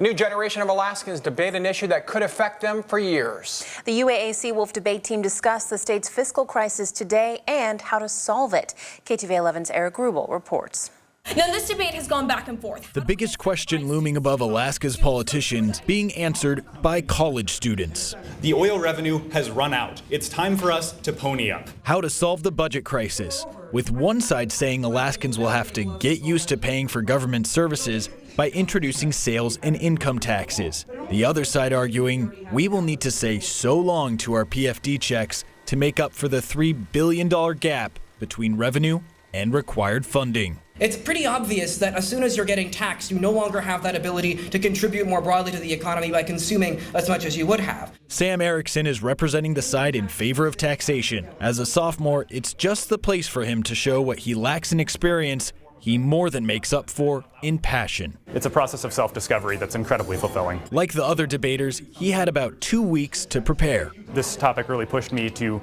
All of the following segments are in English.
New generation of Alaskans debate an issue that could affect them for years. The UAA Seawolf debate team discussed the state's fiscal crisis today and how to solve it. KTVA 11's Eric Rubel reports. Now, this debate has gone back and forth. The biggest question looming above Alaska's politicians being answered by college students. The oil revenue has run out. It's time for us to pony up. How to solve the budget crisis, with one side saying Alaskans will have to get used to paying for government services by introducing sales and income taxes. The other side arguing we will need to say so long to our PFD checks to make up for the $3 billion gap between revenue and required funding. It's pretty obvious that as soon as you're getting taxed, you no longer have that ability to contribute more broadly to the economy by consuming as much as you would have. Sam Erickson is representing the side in favor of taxation. As a sophomore, it's just the place for him to show what he lacks in experience he more than makes up for in passion. It's a process of self-discovery that's incredibly fulfilling. Like the other debaters, he had about 2 weeks to prepare. This topic really pushed me to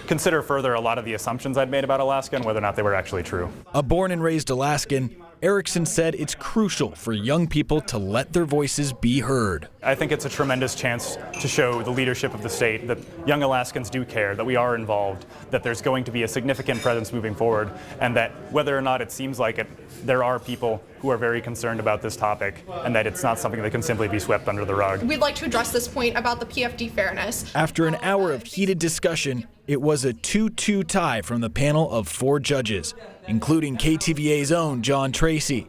consider further a lot of the assumptions I'd made about Alaska and whether or not they were actually true. A born and raised Alaskan, Erickson said it's crucial for young people to let their voices be heard. I think it's a tremendous chance to show the leadership of the state that young Alaskans do care, that we are involved, that there's going to be a significant presence moving forward, and that whether or not it seems like it, there are people who are very concerned about this topic, and that it's not something that can simply be swept under the rug. We'd like to address this point about the PFD fairness. After an hour of heated discussion, it was a 2-2 tie from the panel of 4 judges, including KTVA's own John Tracy.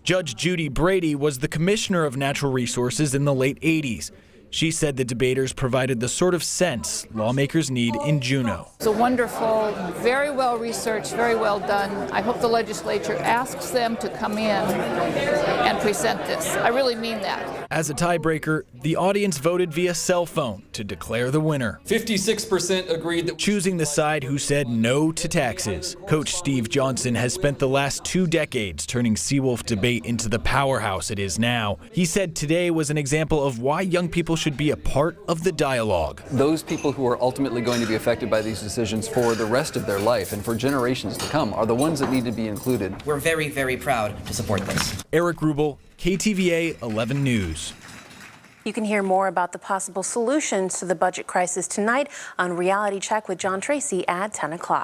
Judge Judy Brady was the commissioner of natural resources in the late 80s. She said the debaters provided the sort of sense lawmakers need in Juneau. It's a wonderful, very well researched, very well done. I hope the legislature asks them to come in and present this. I really mean that. As a tiebreaker, the audience voted via cell phone to declare the winner. 56% agreed that choosing the side who said no to taxes. Coach Steve Johnson has spent the last 2 decades turning Seawolf debate into the powerhouse it is now. He said today was an example of why young people should be a part of the dialogue. those people who are ultimately going to be affected by these decisions for the rest of their life and for generations to come are the ones that need to be included. We're very, very proud to support this. Eric Rubel, KTVA 11 News. You can hear more about the possible solutions to the budget crisis tonight on Reality Check with John Tracy at 10 o'clock.